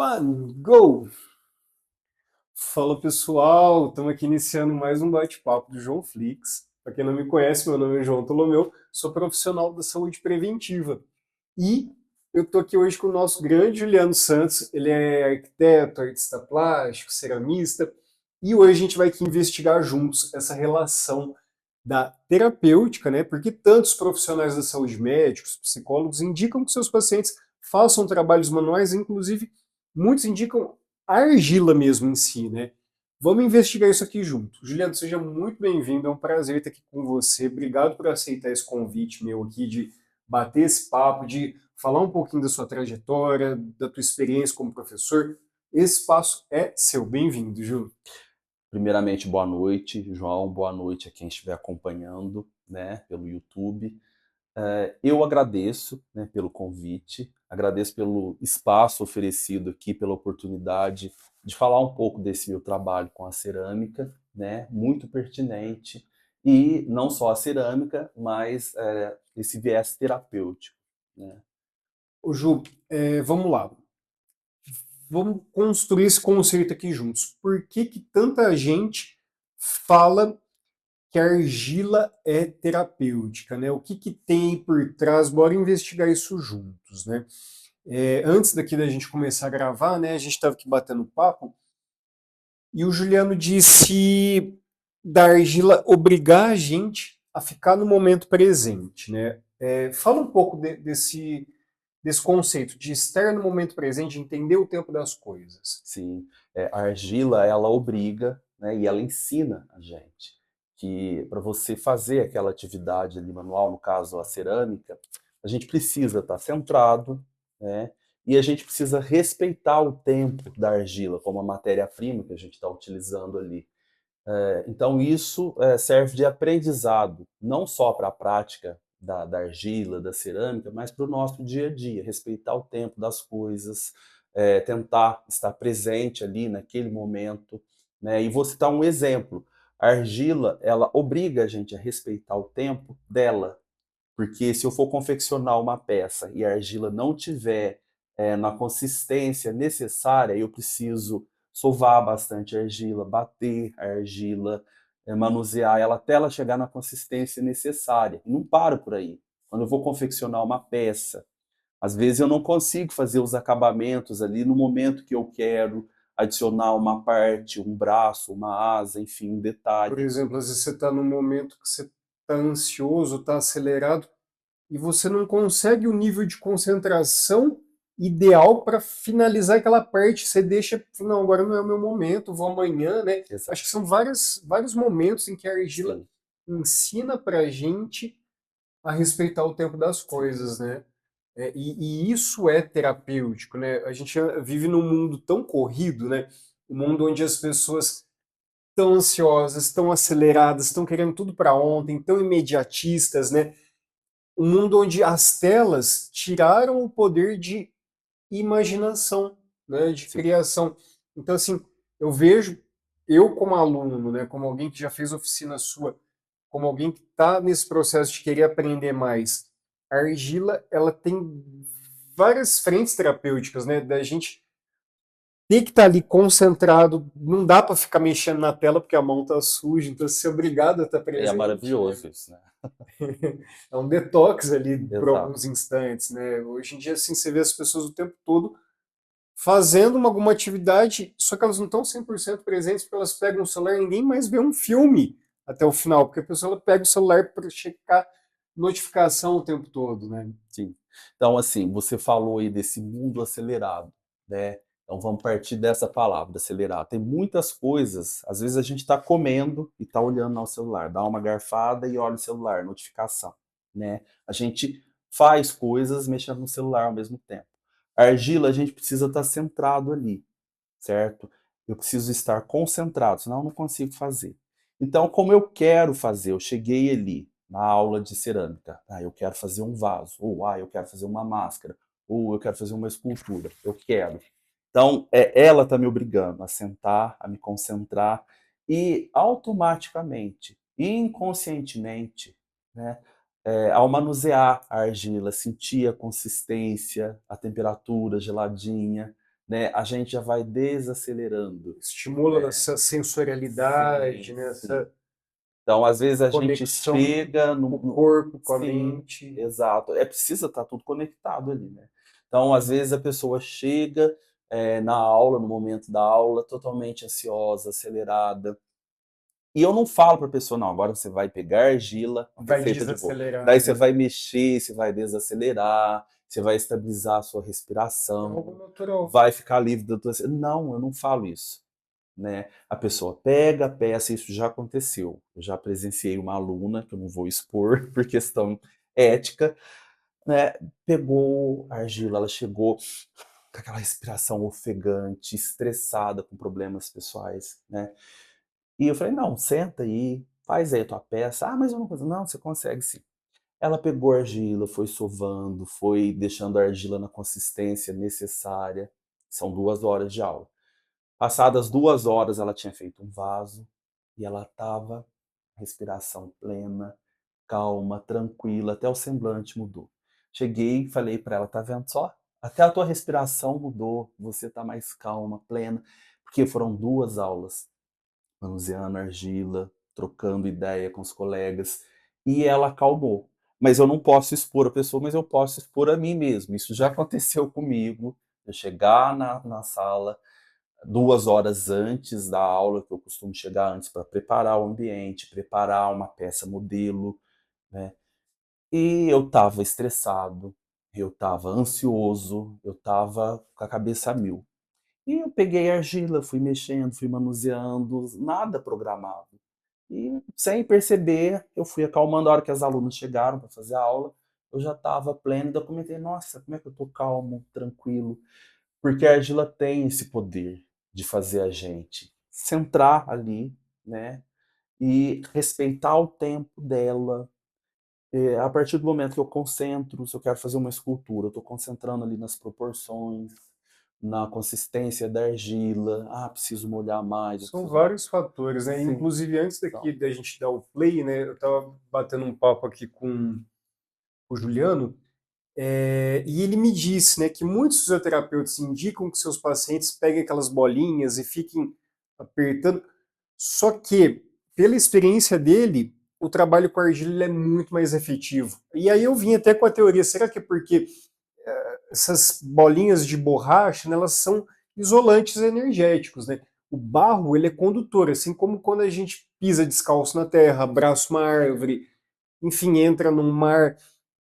One, go! Fala pessoal, estamos aqui iniciando mais um bate-papo do João Flix. Para quem não me conhece, meu nome é João Tolomeu, sou profissional da saúde preventiva. E eu estou aqui hoje com o nosso grande Juliano Santos, ele é arquiteto, artista plástico, ceramista, e hoje a gente vai aqui investigar juntos essa relação da terapêutica, né? Porque tantos profissionais da saúde, médicos, psicólogos, indicam que seus pacientes façam trabalhos manuais, inclusive muitos indicam a argila mesmo em si, né? Vamos investigar isso aqui junto. Juliano, seja muito bem-vindo, é um prazer estar aqui com você. Obrigado por aceitar esse convite meu aqui de bater esse papo, de falar um pouquinho da sua trajetória, da tua experiência como professor. Esse espaço é seu. Bem-vindo, Ju. Primeiramente, boa noite, João, boa noite a quem estiver acompanhando, né, pelo YouTube. Eu agradeço, né, pelo convite, agradeço pelo espaço oferecido aqui, pela oportunidade de falar um pouco desse meu trabalho com a cerâmica, né, muito pertinente, e não só a cerâmica, mas esse viés terapêutico, né. Ô, Ju, vamos lá. Vamos construir esse conceito aqui juntos. Por que que tanta gente fala que a argila é terapêutica, né? O que que tem aí por trás? Bora investigar isso juntos, né? Antes daqui da gente começar a gravar, né? A gente estava aqui batendo papo e o Juliano disse da argila obrigar a gente a ficar no momento presente, né? Fala um pouco desse conceito de estar no momento presente, entender o tempo das coisas. Sim, a argila ela obriga, né, e ela ensina a gente que para você fazer aquela atividade ali manual, no caso a cerâmica, a gente precisa estar centrado, né, e a gente precisa respeitar o tempo da argila como a matéria-prima que a gente está utilizando ali. Então isso serve de aprendizado, não só para a prática da argila, da cerâmica, mas para o nosso dia a dia, respeitar o tempo das coisas, tentar estar presente ali naquele momento, né? E vou citar um exemplo. A argila, ela obriga a gente a respeitar o tempo dela, porque se eu for confeccionar uma peça e a argila não tiver na consistência necessária, eu preciso sovar bastante a argila, bater a argila, manusear ela até ela chegar na consistência necessária. E não paro por aí. Quando eu vou confeccionar uma peça, às vezes eu não consigo fazer os acabamentos ali no momento que eu quero, adicionar uma parte, um braço, uma asa, enfim, um Por detalhe. exemplo, às vezes você está num momento que você está ansioso, está acelerado, e você não consegue o nível de concentração ideal para finalizar aquela parte. Você deixa, não, agora não é o meu momento, vou amanhã, né? Acho que Exato. são vários momentos em que a argila Sim, ensina para a gente a respeitar o tempo das coisas, né? E isso é terapêutico, né? A gente vive num mundo tão corrido, né? Um mundo onde as pessoas estão ansiosas, estão aceleradas, estão querendo tudo para ontem, tão imediatistas, né? Um mundo onde as telas tiraram o poder de imaginação, né, de sim. criação. Então, assim, eu vejo, eu como aluno, né, como alguém que já fez oficina sua, como alguém que está nesse processo de querer aprender mais, a argila, ela tem várias frentes terapêuticas, né, da gente ter que estar ali concentrado, não dá para ficar mexendo na tela porque a mão está suja, então você é obrigado a estar É presente, né? maravilhoso isso, né? É um detox ali por Exato. alguns instantes, né? Hoje em dia, assim, você vê as pessoas o tempo todo fazendo alguma atividade, só que elas não estão 100% presentes, porque elas pegam o celular e ninguém mais vê um filme até o final, porque a pessoa ela pega o celular para checar notificação o tempo todo, né? Sim. Então, assim, você falou aí desse mundo acelerado, né? Então vamos partir dessa palavra, acelerar. Tem muitas coisas, às vezes a gente está comendo e está olhando no celular, dá uma garfada e olha o celular, notificação, né? A gente faz coisas mexendo no celular ao mesmo tempo. A argila, a gente precisa estar centrado ali, certo? Eu preciso estar concentrado, senão eu não consigo fazer. Então, como eu quero fazer, eu cheguei ali na aula de cerâmica, eu quero fazer um vaso, ou eu quero fazer uma máscara, ou eu quero fazer uma escultura, eu quero. Então, ela está me obrigando a sentar, a me concentrar e automaticamente, inconscientemente, né, ao manusear a argila, sentir a consistência, a temperatura geladinha, né, a gente já vai desacelerando, Estimula né? essa Sim, sensorialidade, né? sim. Essa Então, às vezes a gente conexão chega com o corpo, com a sim, mente. exato. É precisa estar tudo conectado ali, né? Então, às vezes a pessoa chega na aula, no momento da aula, totalmente ansiosa, acelerada. E eu não falo para a pessoa, não, agora você vai pegar argila, uma Vai receita de bolo. desacelerar, Daí você né? vai mexer, você vai desacelerar, você vai estabilizar a sua É algo respiração, natural. vai ficar livre da tua. Não, eu não falo isso, né? A pessoa pega a peça, isso já aconteceu. Eu já presenciei uma aluna, que eu não vou expor por questão ética, né? Pegou a argila, ela chegou com aquela respiração ofegante, estressada, com problemas pessoais, né? E eu falei, não, senta aí, faz aí a tua peça. Ah, mas eu não consigo. Não, você consegue sim. Ela pegou a argila, foi sovando, foi deixando a argila na consistência necessária. São 2 horas de aula. Passadas 2 horas, ela tinha feito um vaso e ela estava respiração plena, calma, tranquila, até o semblante mudou. Cheguei e falei para ela, tá vendo só? Até a tua respiração mudou, você está mais calma, plena, porque foram 2 aulas manuseando argila, trocando ideia com os colegas, e ela acalmou. Mas eu não posso expor a pessoa, mas eu posso expor a mim mesmo. Isso já aconteceu comigo. Eu chegar na sala 2 horas antes da aula, que eu costumo chegar antes para preparar o ambiente, preparar uma peça modelo, né? E eu estava estressado, eu estava ansioso, eu estava com a cabeça a mil. E eu peguei a argila, fui mexendo, fui manuseando, nada programado. E sem perceber, eu fui acalmando. A hora que as alunas chegaram para fazer a aula, eu já estava pleno. Eu comentei, nossa, como é que eu tô calmo, tranquilo? Porque a argila tem esse poder de fazer a gente centrar ali, né? E respeitar o tempo dela. A partir do momento que eu concentro, se eu quero fazer uma escultura, eu estou concentrando ali nas proporções, na consistência da argila. Ah, preciso molhar mais, eu São preciso. vários fatores, né? Sim, Inclusive, antes daqui então. da gente dar o play, né? Eu estava batendo um papo aqui com o Juliano, e ele me disse, né, que muitos fisioterapeutas indicam que seus pacientes peguem aquelas bolinhas e fiquem apertando. Só que, pela experiência dele, o trabalho com argila ele é muito mais efetivo. E aí eu vim até com a teoria, será que é porque essas bolinhas de borracha, né, elas são isolantes energéticos, né? O barro, ele é condutor, assim como quando a gente pisa descalço na terra, abraça uma árvore, enfim, entra num mar,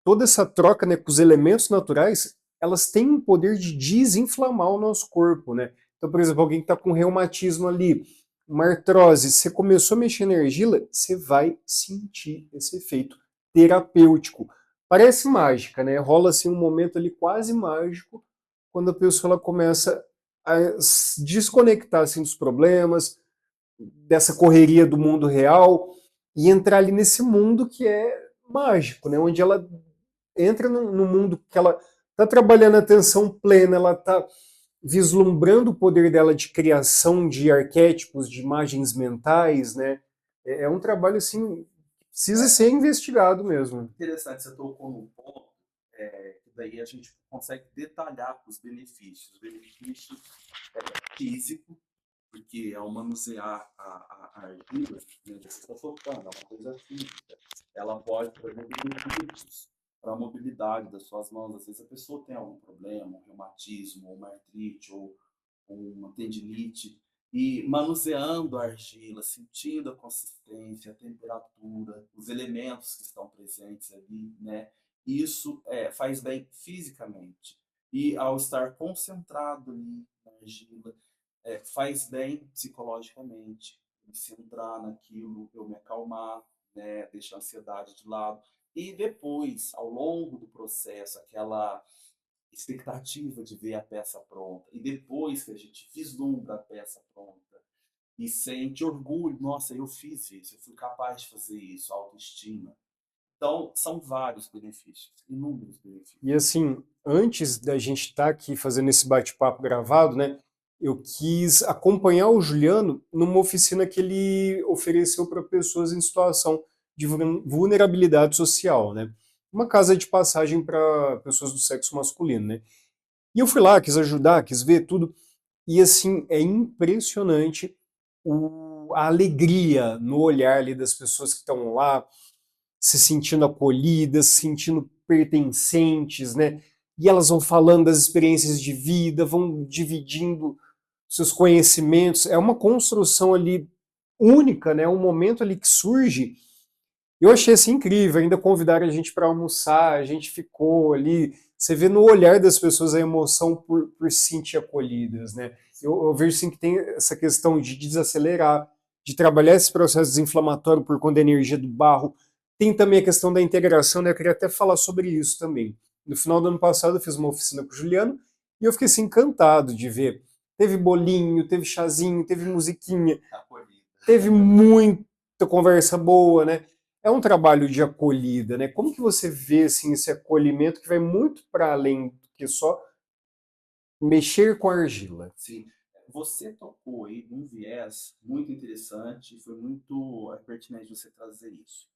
toda essa troca, né, com os elementos naturais, elas têm um poder de desinflamar o nosso corpo, né? Então, por exemplo, alguém que está com reumatismo ali, uma artrose, você começou a mexer na argila, você vai sentir esse efeito terapêutico. Parece mágica, né? Rola assim um momento ali quase mágico quando a pessoa ela começa a desconectar assim dos problemas, dessa correria do mundo real e entrar ali nesse mundo que é mágico, né? Onde ela entra no mundo que ela está trabalhando a atenção plena, ela está vislumbrando o poder dela de criação de arquétipos, de imagens mentais, né? É um trabalho assim precisa É ser investigado mesmo. interessante, você tocou num ponto, que daí a gente consegue detalhar os benefícios. Os benefícios físicos, porque ao manusear a argila, né, você está soltando, é uma coisa física. Ela pode trazer benefícios para a mobilidade das suas mãos. Às vezes a pessoa tem algum problema, um reumatismo, ou uma artrite, ou uma tendinite, e manuseando a argila, sentindo a consistência, a temperatura, os elementos que estão presentes ali, né? Isso faz bem fisicamente. E ao estar concentrado ali na argila, faz bem psicologicamente. Me centrar naquilo, eu me acalmar, né? Deixar a ansiedade de lado. E depois, ao longo do processo, aquela expectativa de ver a peça pronta. E depois que a gente vislumbra a peça pronta e sente orgulho, nossa, eu fiz isso, eu fui capaz de fazer isso, autoestima. Então, são vários benefícios, inúmeros E benefícios. assim, antes da gente estar aqui fazendo esse bate-papo gravado, né, eu quis acompanhar o Juliano numa oficina que ele ofereceu para pessoas em situação de vulnerabilidade social, né? Uma casa de passagem para pessoas do sexo masculino, né? E eu fui lá, quis ajudar, quis ver tudo. E assim, é impressionante a alegria no olhar ali das pessoas que estão lá, se sentindo acolhidas, se sentindo pertencentes, né? E elas vão falando das experiências de vida, vão dividindo seus conhecimentos. É uma construção ali única, né? Um momento ali que surge. Eu achei assim incrível. Ainda convidaram a gente para almoçar, a gente ficou ali. Você vê no olhar das pessoas a emoção por se sentir acolhidas, né? Eu vejo sim que tem essa questão de desacelerar, de trabalhar esse processo desinflamatório por conta da energia do barro. Tem também a questão da integração, né? Eu queria até falar sobre isso também. No final do ano passado eu fiz uma oficina com o Juliano e eu fiquei assim encantado de ver. Teve bolinho, teve chazinho, teve musiquinha, teve muita conversa boa, né? É um trabalho de acolhida, né? Como que você vê assim, esse acolhimento que vai muito para além do que só mexer com a argila? Sim, você tocou aí num viés muito interessante, foi muito pertinente você trazer isso.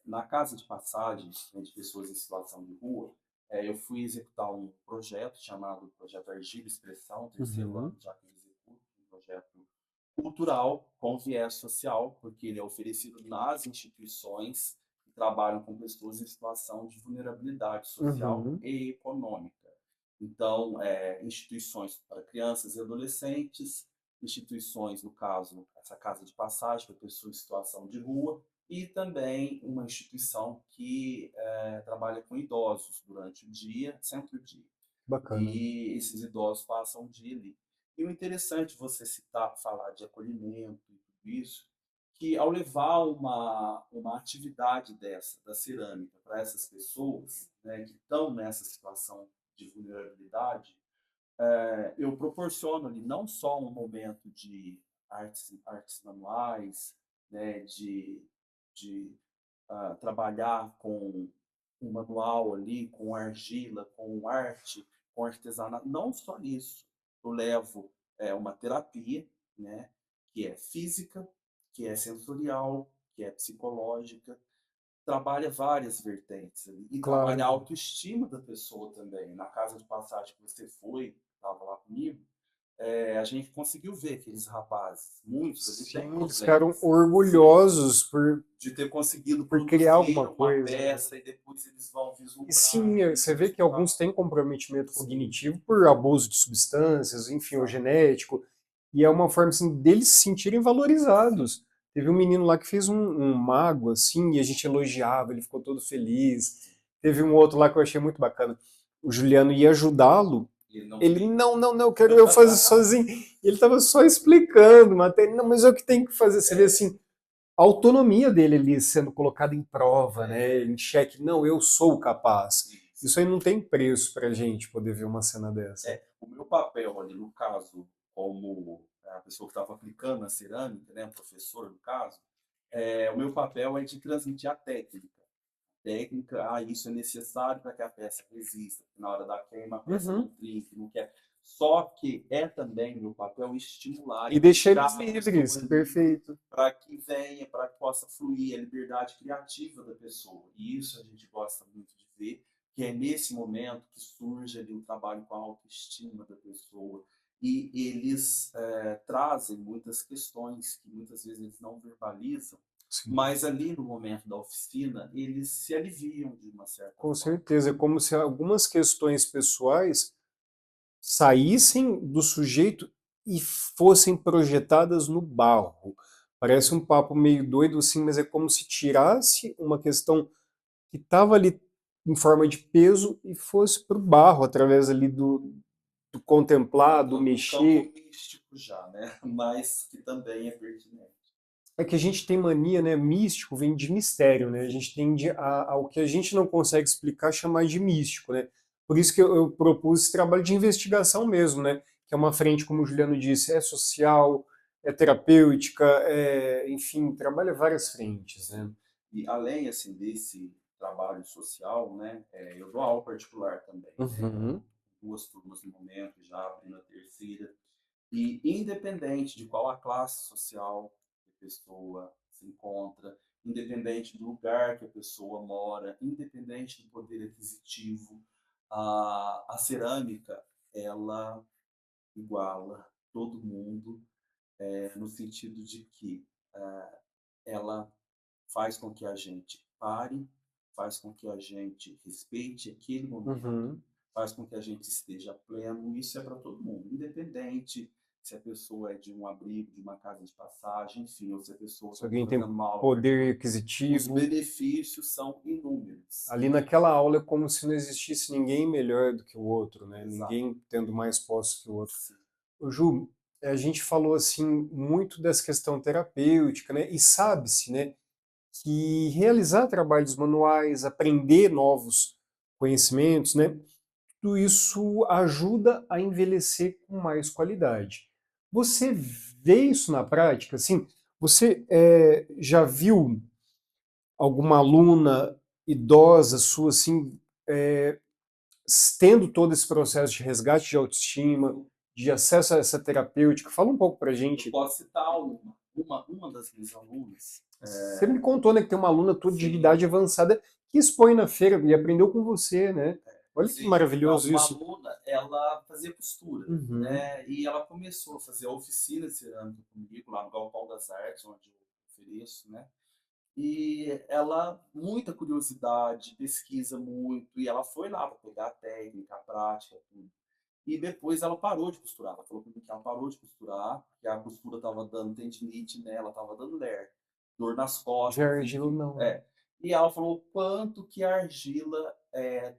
Na casa de passagens, né, de pessoas em situação de rua, eu fui executar um projeto chamado Projeto Argila Expressão, terceiro Uhum, ano já que eu executo, um projeto cultural com viés social, porque ele é oferecido nas instituições que trabalham com pessoas em situação de vulnerabilidade social uhum, e econômica. Então, instituições para crianças e adolescentes, instituições, no caso, essa casa de passagem para pessoas em situação de rua, e também uma instituição que trabalha com idosos durante o dia, sempre o dia. bacana. E esses idosos passam o dia ali. E o interessante você citar, falar de acolhimento e tudo isso, que ao levar uma atividade dessa, da cerâmica, para essas pessoas, né, que estão nessa situação de vulnerabilidade, eu proporciono ali não só um momento de artes manuais, né, de trabalhar com um manual ali, com argila, com arte, com artesanato. Não só isso. Eu levo uma terapia, né, que é física, que é sensorial, que é psicológica, trabalha várias vertentes ali. E trabalha a Claro. autoestima da pessoa também. Na casa de passagem que você foi, estava lá comigo, a gente conseguiu ver aqueles rapazes, muitos ali têm Sim, eles ficaram problemas. Sim, orgulhosos de ter conseguido por criar produzir alguma uma coisa, né? peça e depois eles vão E vislumbrar sim, você isso, vê que alguns estudar. têm comprometimento Sim, cognitivo por abuso de substâncias, enfim, ou exato. genético, e é uma forma assim, deles se sentirem Sim, valorizados. Teve um menino lá que fez um mago, assim, e a gente elogiava, ele ficou todo feliz. sim. Teve um outro lá que eu achei muito bacana. O Juliano ia ajudá-lo. E ele não Ele, queria. não, não, não, eu quero eu fazer sozinho. Ele estava só explicando, não, mas é o que tem que fazer. Você vê É, assim, a autonomia dele ali sendo colocada em prova, né, é, em xeque, não, eu sou capaz. isso. Isso aí não tem preço pra gente poder ver uma cena dessa. O meu papel ali, no caso, como a pessoa que estava aplicando a cerâmica, né, o professor, no caso, o meu papel é de transmitir a técnica. Técnica, isso é necessário para que a peça resista, porque na hora da queima a peça não Uhum. trinque, não quer. Só que é também meu papel estimular E e deixar deixar eles a pessoa livres, livre perfeito. para que venha, para que possa fluir a liberdade criativa da pessoa. E isso a gente gosta muito de ver, que é nesse momento que surge ali o trabalho com a autoestima da pessoa. E eles trazem muitas questões que muitas vezes eles não verbalizam, Sim, mas ali no momento da oficina, eles se aliviam de uma certa com forma. certeza. É como se algumas questões pessoais saíssem do sujeito e fossem projetadas no barro. Parece um papo meio doido assim, mas é como se tirasse uma questão que estava ali em forma de peso e fosse para o barro, através ali do contemplar, do Do campo mexer. místico já, né? Mas que também é pertinente. É que a gente tem mania, né? Místico vem de mistério, né? A Sim, gente tende ao que a gente não consegue explicar chamar de místico, né? Por isso que eu propus esse trabalho de investigação mesmo, né? Que é uma frente, como o Juliano disse, é social, é terapêutica, enfim, trabalha várias frentes, né? sim. E além assim desse trabalho social, né? Eu dou aula particular também, né? Uhum. Duas turmas no momento, já abrindo a terceira. E independente de qual a classe social que a pessoa se encontra, independente do lugar que a pessoa mora, independente do poder aquisitivo, A cerâmica, ela iguala todo mundo, no sentido de que ela faz com que a gente pare, faz com que a gente respeite aquele momento, Uhum. faz com que a gente esteja pleno. Isso é para todo mundo, independente se a pessoa é de um abrigo, de uma casa de passagem, enfim, ou se a pessoa Se está alguém fazendo tem uma aula poder particular. Os aquisitivo, benefícios são inúmeros. ali naquela aula é como se não existisse ninguém melhor do que o outro, né? Exato. Ninguém tendo mais posse que o outro. Sim. Ô, Ju, a gente falou assim muito dessa questão terapêutica, né? E sabe-se, né, que realizar trabalhos manuais, aprender novos conhecimentos, né? Tudo isso ajuda a envelhecer com mais qualidade. Você vê isso na prática? Assim, você já viu alguma aluna idosa sua, assim, tendo todo esse processo de resgate de autoestima, de acesso a essa terapêutica? Fala um pouco pra Eu gente. posso citar uma das minhas alunas. Você me contou, né, que tem uma aluna toda de Sim, idade avançada que expõe na feira e aprendeu com você, né? Olha que sim. Não, maravilhoso uma isso. aluna, ela fazia costura, Uhum. né? E ela começou a fazer a oficina de cerâmica comigo lá no Galpão das Artes, onde eu ofereço, né? E ela, muita curiosidade, pesquisa muito, e ela foi lá para pegar a técnica, a prática, tudo. E depois ela parou de costurar. Ela falou comigo que ela parou de costurar, porque a costura estava dando tendinite nela, estava dando ler, dor nas costas, Gergilo enfim. não, né? E ela falou quanto que a argila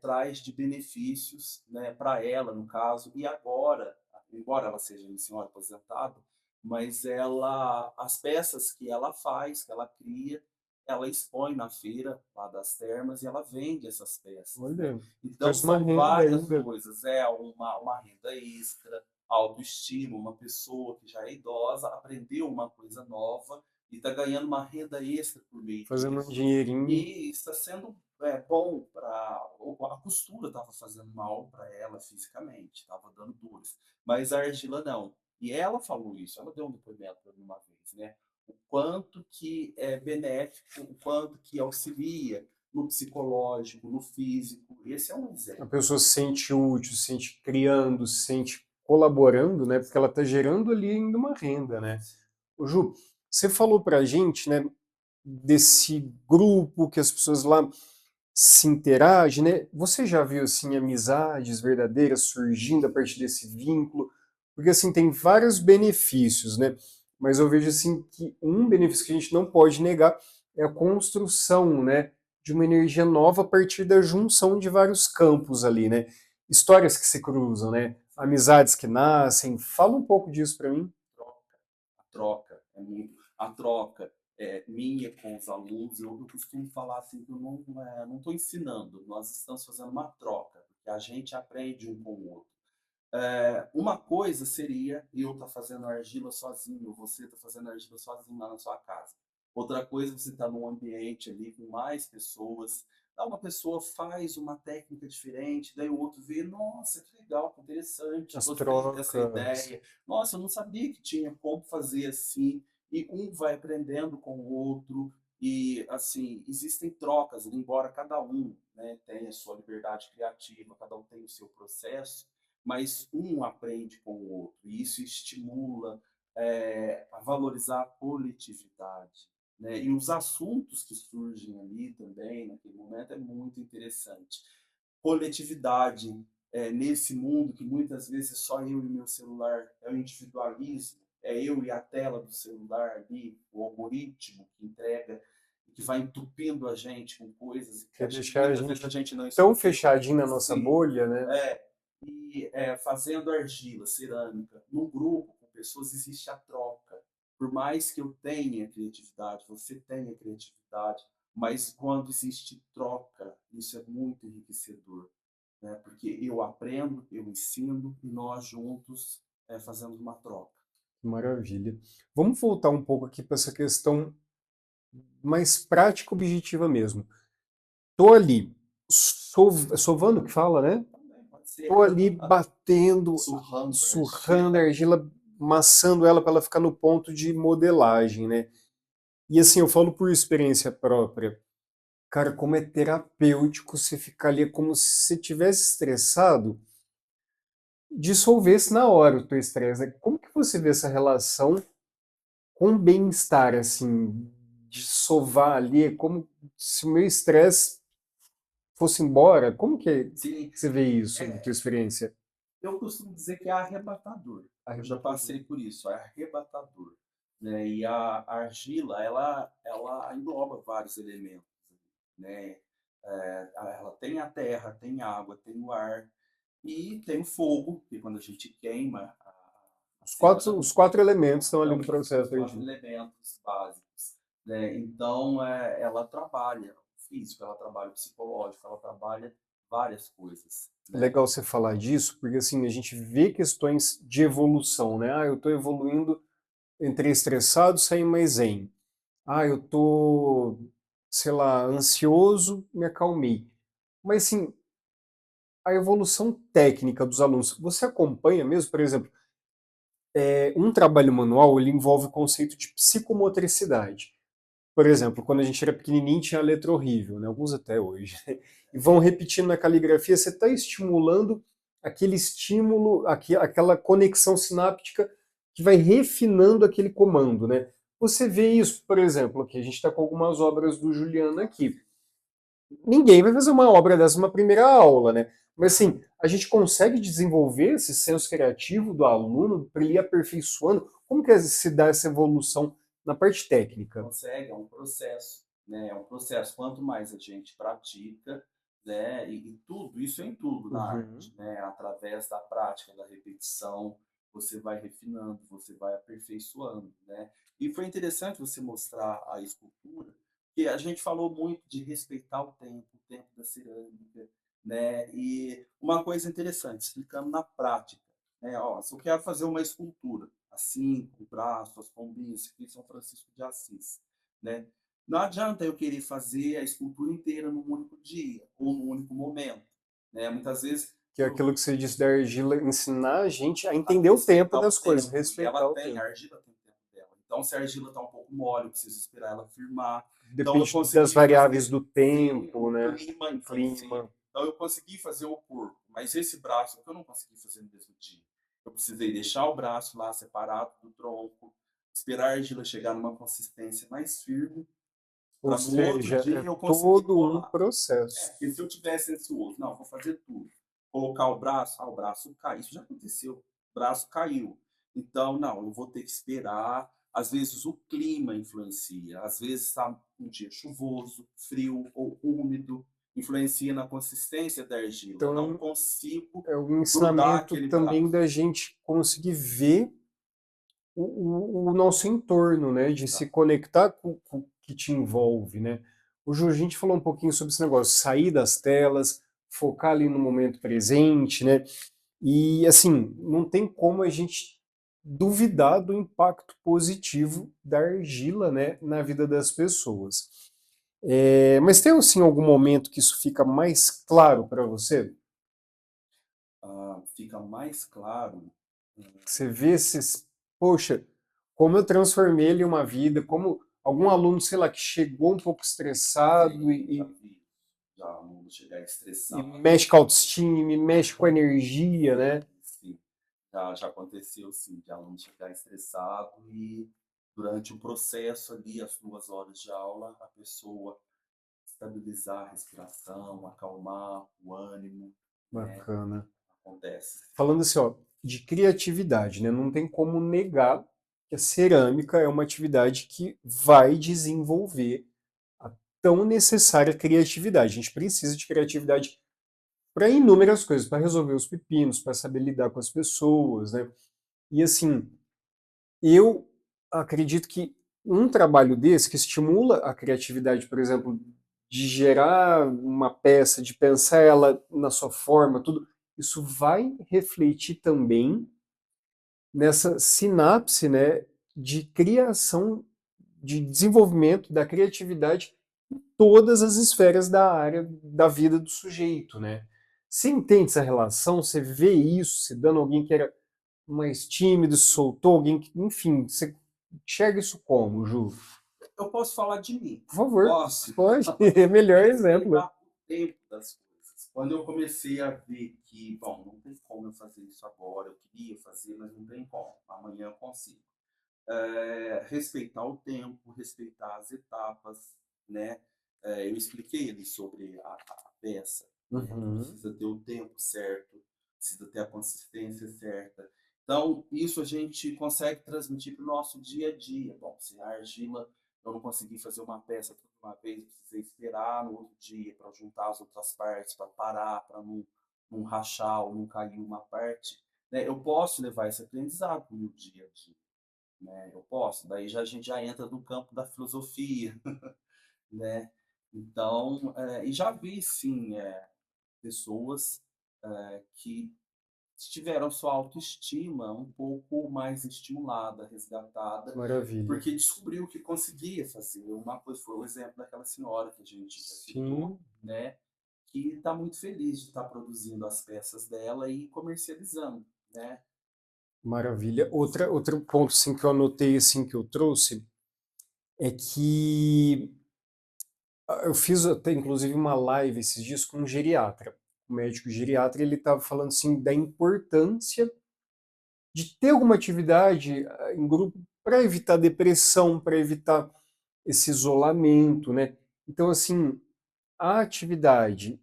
traz de benefícios, né, para ela, no caso, e agora, embora ela seja uma senhora aposentada, mas ela, as peças que ela faz, que ela cria, ela expõe na feira lá das termas e ela vende essas peças, né? Olha, Então traz uma são renda várias ainda. coisas, é uma renda extra, autoestima, uma pessoa que já é idosa aprendeu uma coisa nova e está ganhando uma renda extra por meio Fazendo um disso. dinheirinho. E está sendo bom para. A costura estava fazendo mal para ela fisicamente, estava dando dores. Mas a argila não. E ela falou isso, ela deu um depoimento para mim uma vez, né? O quanto que é benéfico, o quanto que auxilia no psicológico, no físico. Esse é um A exemplo. pessoa se sente útil, se sente criando, se sente colaborando, né? Porque ela está gerando ali ainda uma renda, né? Ô, Ju, você falou pra gente, né, desse grupo que as pessoas lá se interagem, né? Você já viu assim amizades verdadeiras surgindo a partir desse vínculo? Porque assim tem vários benefícios, né? Mas eu vejo assim que um benefício que a gente não pode negar é a construção, né, de uma energia nova a partir da junção de vários campos ali, né? Histórias que se cruzam, né? Amizades que nascem. Fala um pouco disso para mim. A troca é muito. A troca minha com os alunos, eu costumo falar assim que eu não estou ensinando, nós estamos fazendo uma troca, porque a gente aprende um com o outro. Uma coisa seria eu estar fazendo argila sozinho, você estar fazendo argila sozinho lá na sua casa. Outra coisa, você está num ambiente ali com mais pessoas, uma pessoa faz uma técnica diferente, daí o outro vê, nossa, que legal, que interessante, As gostei dessa trocas. ideia, nossa, eu não sabia que tinha como fazer assim, e um vai aprendendo com o outro, e assim, existem trocas, embora cada um, né, tenha a sua liberdade criativa, cada um tem o seu processo, mas um aprende com o outro, e isso estimula a valorizar a coletividade. Né? E os assuntos que surgem ali também, naquele momento, é muito interessante. Coletividade, nesse mundo que muitas vezes é só eu e meu celular, é o individualismo, é eu e a tela do celular ali, o algoritmo que entrega, que vai entupindo a gente com coisas que Quer deixar a muitas vezes a gente gente não tão escolheu. fechadinho na nossa Sim, bolha, né? é, e fazendo argila, cerâmica, num grupo com pessoas existe a troca. Por mais que eu tenha criatividade, você tenha criatividade, mas quando existe troca, isso é muito enriquecedor, né? Porque eu aprendo, eu ensino e nós juntos fazemos uma troca. Maravilha. Vamos voltar um pouco aqui para essa questão mais prática, objetiva mesmo. Tô ali, sovando que fala, né? Também pode ser Tô ali batendo, surrando a surrando a argila. argila, amassando ela para ela ficar no ponto de modelagem, né? E assim, eu falo por experiência própria. Cara, como é terapêutico você ficar ali, é como se você tivesse estressado, dissolvesse na hora o teu estresse, né? Como que você vê essa relação com o bem-estar, assim, de sovar ali, é como se o meu estresse fosse embora? Como que Sim, você vê isso, na tua é, experiência? eu costumo dizer que é arrebatador. Eu já Arrebatador. passei por isso, é arrebatador. Né? E a argila, ela engloba vários elementos. Né? Ela tem a terra, tem a água, tem o ar e tem o fogo, que quando a gente queima a Os cerâmica, quatro elementos estão ali então no são os processo quatro aí. elementos básicos. Né? Então, ela trabalha o físico, ela trabalha o psicológico, ela trabalha várias coisas. Né? Legal você falar disso, porque assim, a gente vê questões de evolução, né? Ah, eu estou evoluindo, entrei estressado, saí mais zen. Ah, eu tô, sei lá, ansioso, me acalmei. Mas assim, a evolução técnica dos alunos, você acompanha mesmo, por exemplo, um trabalho manual, ele envolve o conceito de psicomotricidade. Por exemplo, quando a gente era pequenininho tinha a letra horrível, né? Alguns até hoje. E vão repetindo na caligrafia, você está estimulando aquele estímulo, aquela conexão sináptica que vai refinando aquele comando, né? Você vê isso, por exemplo, aqui a gente está com algumas obras do Juliano aqui. Ninguém vai fazer uma obra dessa numa primeira aula, né? Mas assim, a gente consegue desenvolver esse senso criativo do aluno para ele ir aperfeiçoando. Como que se dá essa evolução na parte técnica? Consegue, é um processo, né? É um processo. Quanto mais a gente pratica, né? E tudo, isso é em tudo na Uhum. arte, né? Através da prática, da repetição, você vai refinando, você vai aperfeiçoando, né? E foi interessante você mostrar a escultura, que a gente falou muito de respeitar o tempo da cerâmica, né? E uma coisa interessante, explicando na prática, né? Ó, se eu quero fazer uma escultura, assim, com o braço, as pombinhas, aqui em São Francisco de Assis, né? Não adianta eu querer fazer a escultura inteira num único dia ou num único momento, né? Muitas vezes Que é eu aquilo que você disse da argila, ensinar a gente a a entender o tempo respeitar o das coisas, tempo e ela respeitar o tem, a tempo. argila tem o tempo dela. Então, se a argila está um pouco mole, eu preciso esperar ela firmar. Então, eu Depende das consegui variáveis fazer, do sim, tempo, o né? clima O influencia. clima. Então, eu consegui fazer o corpo, mas esse braço eu não consegui fazer no mesmo dia. Eu precisei deixar o braço lá separado do tronco, esperar a argila chegar numa consistência mais firme, Ou para no outro seja, dia é eu conseguir todo um colar. processo. Porque se eu tivesse ansioso, não, vou fazer tudo. Colocar o braço cai. Isso já aconteceu. O braço caiu. Então, não, eu vou ter que esperar. Às vezes o clima influencia. Às vezes está um dia chuvoso, frio ou úmido. Influencia na consistência da argila. Eu não Então, consigo é um grudar ensinamento aquele também braço. da gente conseguir ver o nosso entorno, né? De se Exato. conectar com o que te envolve, né? O Ju, a gente falou um pouquinho sobre esse negócio, sair das telas, focar ali no momento presente, né? E assim, não tem como a gente duvidar do impacto positivo da argila, né, na vida das pessoas. Mas tem assim algum momento que isso fica mais claro para você? Fica mais claro. Você vê esses, poxa, como eu transformei ele em uma vida, como algum aluno, sei lá, que chegou um pouco estressado Sim, já vi. Já não chegar e estressado. mexe com a autoestima, e mexe com a energia, né? Sim, já aconteceu sim, de aluno chegar estressado e durante o processo ali, as 2 horas de aula, a pessoa estabilizar a respiração, acalmar o ânimo, né? Bacana. Acontece. Falando assim, ó, de criatividade, né? Não tem como negar que a cerâmica é uma atividade que vai desenvolver a tão necessária criatividade. A gente precisa de criatividade para inúmeras coisas, para resolver os pepinos, para saber lidar com as pessoas, né? E assim, eu acredito que um trabalho desse que estimula a criatividade, por exemplo, de gerar uma peça, de pensar ela na sua forma, tudo, isso vai refletir também nessa sinapse, né, de criação, de desenvolvimento da criatividade em todas as esferas da área da vida do sujeito, né? Você entende essa relação? Você vê isso, se dando alguém que era mais tímido, se soltou, alguém que, enfim, você enxerga isso como, Ju? eu posso falar de mim. Por favor, Posso? pode. É melhor exemplo. Respeitar o tempo das coisas. Quando eu comecei a ver que, bom, não tem como eu fazer isso agora, eu queria fazer, mas não tem como, amanhã eu consigo. Respeitar o tempo, respeitar as etapas, né? Eu expliquei ali sobre a peça, né? Que Uhum. precisa ter o tempo certo, precisa ter a consistência certa. Então, isso a gente consegue transmitir para o nosso dia a dia. Bom, se a argila eu não consegui fazer uma peça toda uma vez, eu precisei esperar no outro dia para juntar as outras partes, para parar, para não rachar ou não cair uma parte. Né? Eu posso levar esse aprendizado para o meu dia a dia, né? Eu posso. Daí já, a gente já entra no campo da filosofia, né? Então, e já vi, sim, pessoas que tiveram sua autoestima um pouco mais estimulada, resgatada, Maravilha. porque descobriu que conseguia fazer. Uma coisa foi o exemplo daquela senhora que a gente já citou, Sim, né? Que está muito feliz de estar produzindo as peças dela e comercializando, né? maravilha. Outro ponto assim, que eu anotei assim, que eu trouxe é que eu fiz até inclusive uma live esses dias com um geriatra. O médico geriatra ele estava falando assim, da importância de ter alguma atividade em grupo para evitar depressão, para evitar esse isolamento, né? Então, assim, a atividade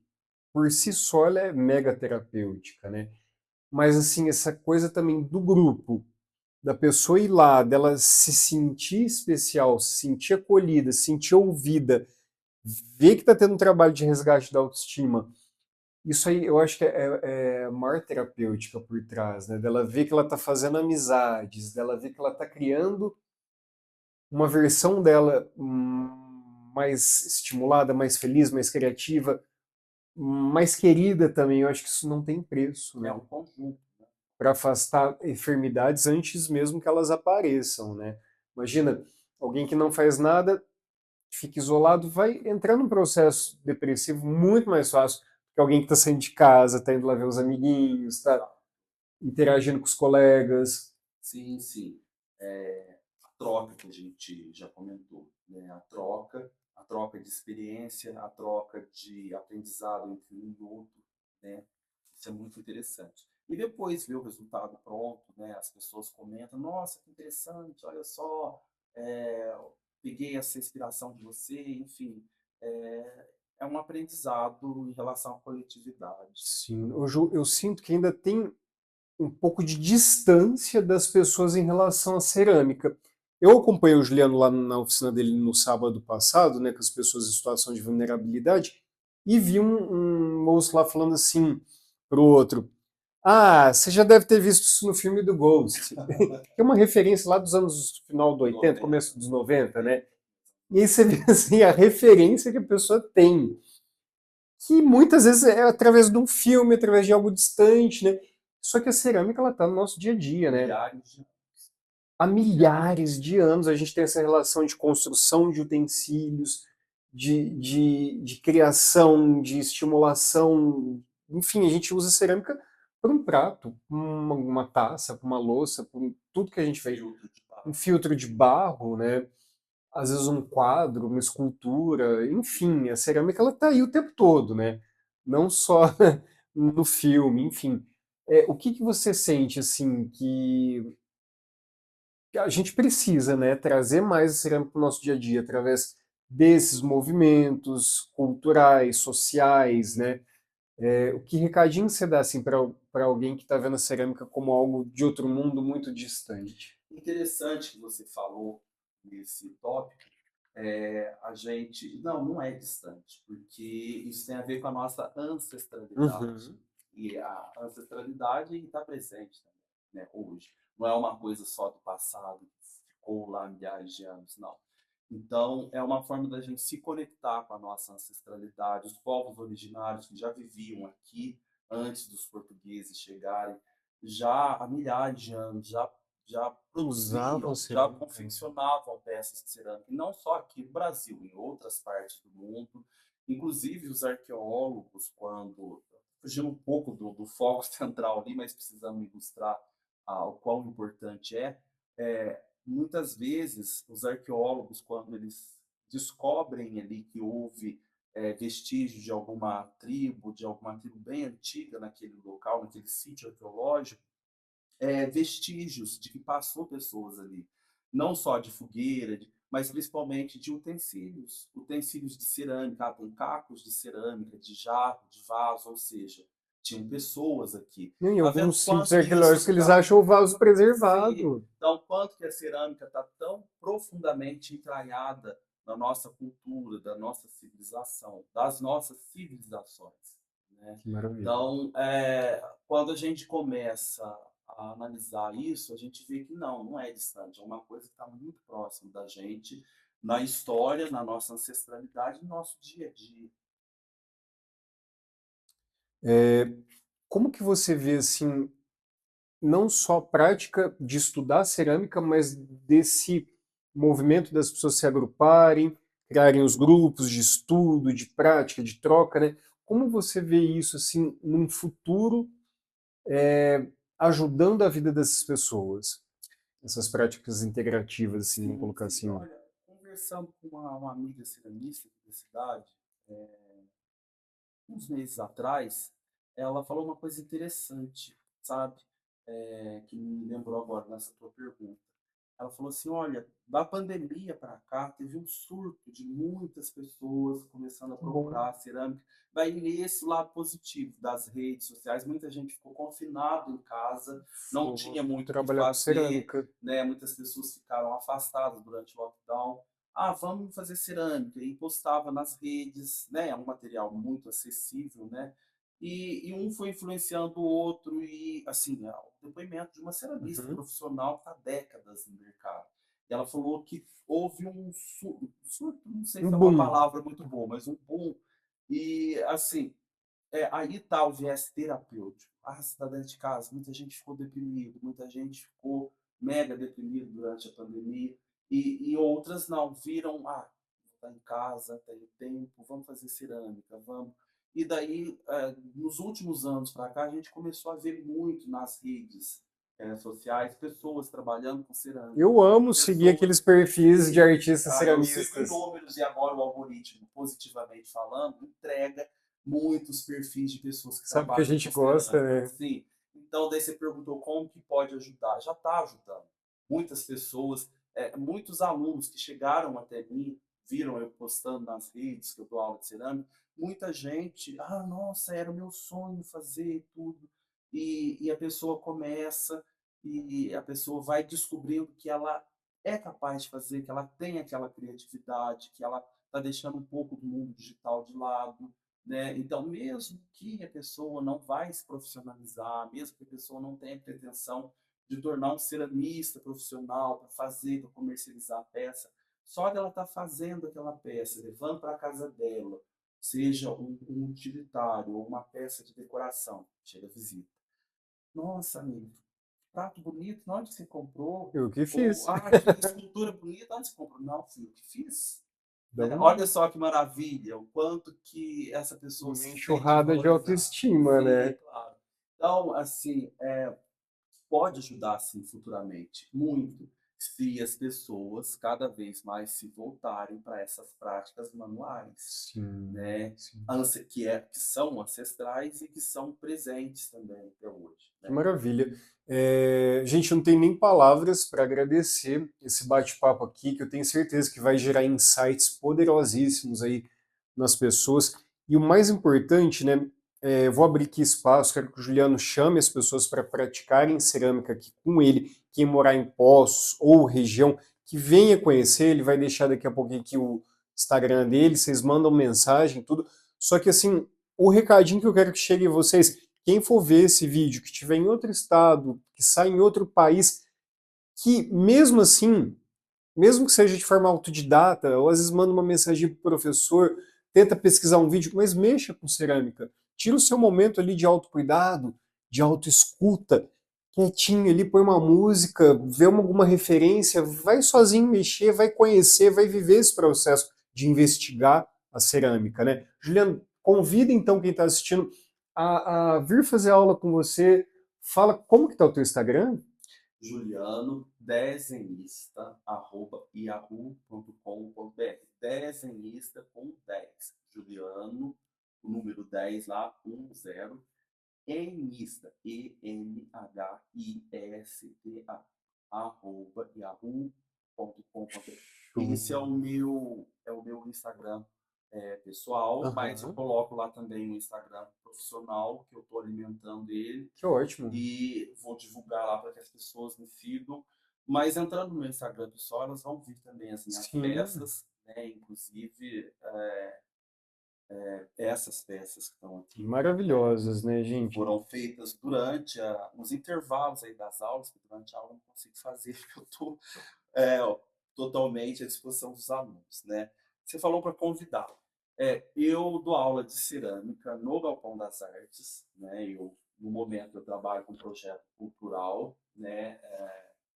por si só ela é mega terapêutica, né? Mas, assim, essa coisa também do grupo, da pessoa ir lá, dela se sentir especial, se sentir acolhida, se sentir ouvida, ver que está tendo um trabalho de resgate da autoestima, isso aí eu acho que é a maior terapêutica por trás, né? Dela ver que ela está fazendo amizades, dela ver que ela está criando uma versão dela mais estimulada, mais feliz, mais criativa, mais querida também. Eu acho que isso não tem preço, É né? um conjunto. Para afastar enfermidades antes mesmo que elas apareçam, né? Imagina, alguém que não faz nada, fica isolado, vai entrar num processo depressivo muito mais fácil que alguém que está saindo de casa, está indo lá ver os amiguinhos, está interagindo com os colegas. Sim, sim. A troca que a gente já comentou, né? A troca de experiência, a troca de aprendizado entre um e outro, né? Isso é muito interessante. E depois ver o resultado pronto, né? As pessoas comentam, nossa, que interessante, olha só, peguei essa inspiração de você, enfim, é um aprendizado em relação à coletividade. Sim, eu sinto que ainda tem um pouco de distância das pessoas em relação à cerâmica. Eu acompanhei o Juliano lá na oficina dele no sábado passado, né, com as pessoas em situação de vulnerabilidade, e vi um moço lá falando assim pro outro: Ah, você já deve ter visto isso no filme do Ghost. Que é uma referência lá dos anos final do 80, 90, começo dos 90, né? E aí você vê assim, a referência que a pessoa tem, que muitas vezes é através de um filme, através de algo distante, né? Só que a cerâmica ela está no nosso dia a dia, né? milhares de Há milhares de anos a gente tem essa relação de construção de utensílios, de criação, de estimulação. Enfim, a gente usa cerâmica para um prato, uma taça, para uma louça, para tudo que a gente fez. filtros de Um barro. filtro de barro, né? Às vezes um quadro, uma escultura, enfim, a cerâmica ela está aí o tempo todo, né? Não só no filme, enfim. O que que você sente assim que a gente precisa, né, trazer mais a cerâmica para o nosso dia a dia através desses movimentos culturais, sociais, né? O que recadinho você dá assim para alguém que está vendo a cerâmica como algo de outro mundo muito distante? Interessante que você falou nesse tópico, a gente. Não, não é distante, porque isso tem a ver com a nossa ancestralidade. Uhum. E a ancestralidade está presente também, né, hoje. Não é uma coisa só do passado, que ficou lá milhares de anos, não. Então, é uma forma da gente se conectar com a nossa ancestralidade, os povos originários que já viviam aqui antes dos portugueses chegarem, já há milhares de anos, já Usavam produziam, já cerâmica. confeccionavam peças de cerâmica, e não só aqui no Brasil, em outras partes do mundo. Inclusive, os arqueólogos, quando fugindo um pouco do foco central ali, mas precisamos ilustrar o quão importante é, muitas vezes os arqueólogos, quando eles descobrem ali que houve vestígios de alguma tribo bem antiga naquele local, naquele sítio arqueológico, vestígios de que passou pessoas ali, não só de fogueira, mas principalmente de utensílios, utensílios de cerâmica, tem cacos de cerâmica, de jarro, de vaso, ou seja, tinham pessoas aqui. Em Tá vendo alguns sítios quanto isso arqueológicos eles tá? acham o vaso Sim. preservado. Então, quanto que a cerâmica está tão profundamente entranhada na nossa cultura, da nossa civilização, das nossas civilizações, né? Que maravilha. Então, quando a gente começa a analisar isso, a gente vê que não é distante, é uma coisa que está muito próximo da gente, na história, na nossa ancestralidade, no nosso dia a dia. Como que você vê, assim, não só a prática de estudar cerâmica, mas desse movimento das pessoas se agruparem, criarem os grupos de estudo, de prática, de troca, né? Como você vê isso, assim, num futuro, ajudando a vida dessas pessoas? Essas práticas integrativas, assim, vamos Sim, colocar sim. assim. Olha, conversando com uma amiga ceramista aqui da cidade, uns meses atrás, ela falou uma coisa interessante, sabe? Que me lembrou agora nessa tua pergunta. Ela falou assim: olha, da pandemia para cá, teve um surto de muitas pessoas começando a Bom, procurar cerâmica. Daí, nesse lado positivo das redes sociais, muita gente ficou confinado em casa, não vou tinha muito o que trabalhar com fazer, cerâmica. né? Muitas pessoas ficaram afastadas durante o lockdown. Ah, vamos fazer cerâmica. E postava nas redes, né? É um material muito acessível, né? E um foi influenciando o outro, e assim, o depoimento de uma ceramista Uhum. profissional que está há décadas no mercado. E ela falou que houve surto, não sei Um se é uma boom. palavra muito boa, mas um boom. E assim, aí está o viés terapêutico. Ah, você está dentro de casa, muita gente ficou deprimido, muita gente ficou mega deprimido durante a pandemia, e outras não, viram, está em casa, tem tempo, vamos fazer cerâmica, vamos. E daí, nos últimos anos para cá, a gente começou a ver muito nas redes sociais pessoas trabalhando com cerâmica, Eu amo seguir pessoas aqueles perfis de que artistas eu sigo ceramistas. inúmeros, e agora o algoritmo, positivamente falando, entrega muitos perfis de pessoas que Sabe que a trabalham gente com gosta, cerâmica. né? Sim. Então, daí você perguntou como que pode ajudar. Já está ajudando. Muitas pessoas, muitos alunos que chegaram até mim, viram eu postando nas redes que eu dou aula de cerâmica, muita gente, nossa, era o meu sonho fazer tudo. E a pessoa começa, e a pessoa vai descobrindo que ela é capaz de fazer, que ela tem aquela criatividade, que ela está deixando um pouco do mundo digital de lado, né? Então, mesmo que a pessoa não vai se profissionalizar, mesmo que a pessoa não tenha pretensão de tornar um ceramista profissional para fazer, para comercializar a peça, só dela estar fazendo aquela peça, levando para a casa dela, seja um utilitário ou uma peça de decoração, chega a visita. Nossa, amigo, prato bonito, onde você comprou? Eu que Ou, fiz. que escultura bonita, onde você comprou? Não, fui eu que fiz. Dá Né? Olha um- só que maravilha, o quanto que essa pessoa uma se sente enxurrada de valorizada. autoestima, Sim, né? claro. Então, assim, pode ajudar, sim, futuramente, muito, se as pessoas cada vez mais se voltarem para essas práticas manuais, Sim, né? sim. Que são ancestrais e que são presentes também até hoje, Que né? maravilha. Gente, não tem nem palavras para agradecer esse bate-papo aqui, que eu tenho certeza que vai gerar insights poderosíssimos aí nas pessoas. E o mais importante, né? Vou abrir aqui espaço, quero que o Juliano chame as pessoas para praticarem cerâmica aqui com ele, quem morar em Poços ou região, que venha conhecer, ele vai deixar daqui a pouquinho aqui o Instagram dele, vocês mandam mensagem, tudo. Só que assim, o recadinho que eu quero que chegue em vocês, quem for ver esse vídeo, que estiver em outro estado, que sai em outro país, que mesmo assim, mesmo que seja de forma autodidata, ou às vezes manda uma mensagem para o professor, tenta pesquisar um vídeo, mas mexa com cerâmica. Tira o seu momento ali de autocuidado, de autoescuta, quietinho ali, põe uma música, vê alguma referência, vai sozinho mexer, vai conhecer, vai viver esse processo de investigar a cerâmica, né? Juliano, convida então quem está assistindo a vir fazer aula com você. Fala como que está o teu Instagram? Juliano desenhista@yahoo.com.br. Desenhista com 10. Juliano, o número 10 lá, 10. Enista, ENHISTA, @yahoo.com.br. Esse é o meu Instagram pessoal, mas eu Aham, coloco lá também o Instagram profissional, que eu estou alimentando ele, que ótimo. e vou divulgar lá para que as pessoas me sigam. Mas entrando no meu Instagram pessoal, elas vão ver também as minhas Sim, peças, né? Inclusive essas peças que estão aqui, né? maravilhosas, né, gente? Foram feitas durante os intervalos aí das aulas, que durante a aula eu não consigo fazer, porque eu estou totalmente à disposição dos alunos, né? Você falou para convidar. Eu dou aula de cerâmica no Galpão das Artes, né? No momento, eu trabalho com um projeto cultural, né?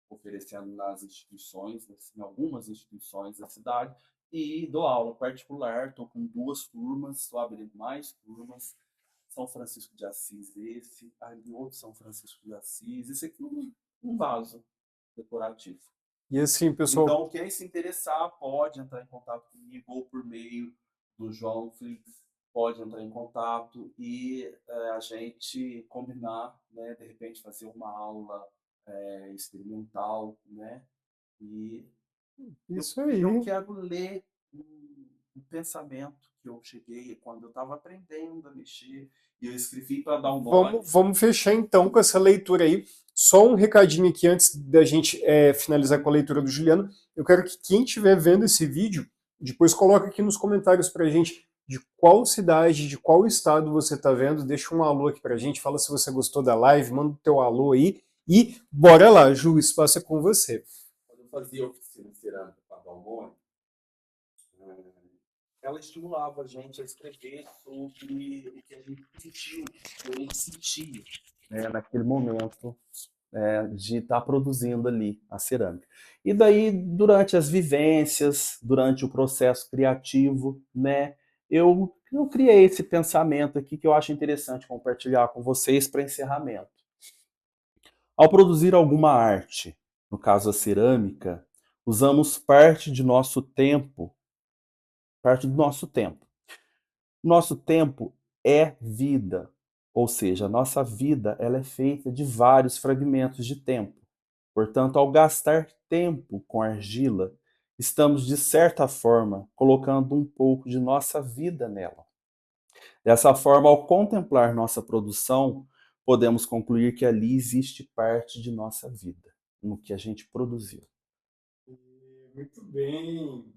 Oferecendo nas instituições, em algumas instituições da cidade, e dou aula particular, estou com 2 turmas, estou abrindo mais turmas. São Francisco de Assis esse, ali outro São Francisco de Assis, esse aqui um vaso decorativo. E assim, pessoal, Então, quem se interessar pode entrar em contato comigo ou por meio do João Flix, pode entrar em contato e a gente combinar, né, de repente fazer uma aula experimental, né? E isso eu aí. quero ler um pensamento que eu cheguei quando eu estava aprendendo a mexer e eu escrevi para dar um nome. Vamos fechar então com essa leitura aí. Só um recadinho aqui antes da gente finalizar com a leitura do Juliano. Eu quero que quem estiver vendo esse vídeo, depois coloque aqui nos comentários pra gente de qual cidade, de qual estado você está vendo. Deixa um alô aqui pra gente, fala se você gostou da live, manda o teu alô aí. E bora lá, Ju, o espaço é com você. Quando eu fazia oficina de cerâmica com a Balmone, ela estimulava a gente a escrever sobre o que a gente sentiu, o que a gente sentia, né, naquele momento de estar produzindo ali a cerâmica. E daí, durante as vivências, durante o processo criativo, né, eu criei esse pensamento aqui que eu acho interessante compartilhar com vocês para encerramento. Ao produzir alguma arte, no caso a cerâmica, usamos parte do nosso tempo. Nosso tempo é vida, ou seja, a nossa vida ela é feita de vários fragmentos de tempo. Portanto, ao gastar tempo com argila, estamos, de certa forma, colocando um pouco de nossa vida nela. Dessa forma, ao contemplar nossa produção, podemos concluir que ali existe parte de nossa vida, no que a gente produziu. Muito bem.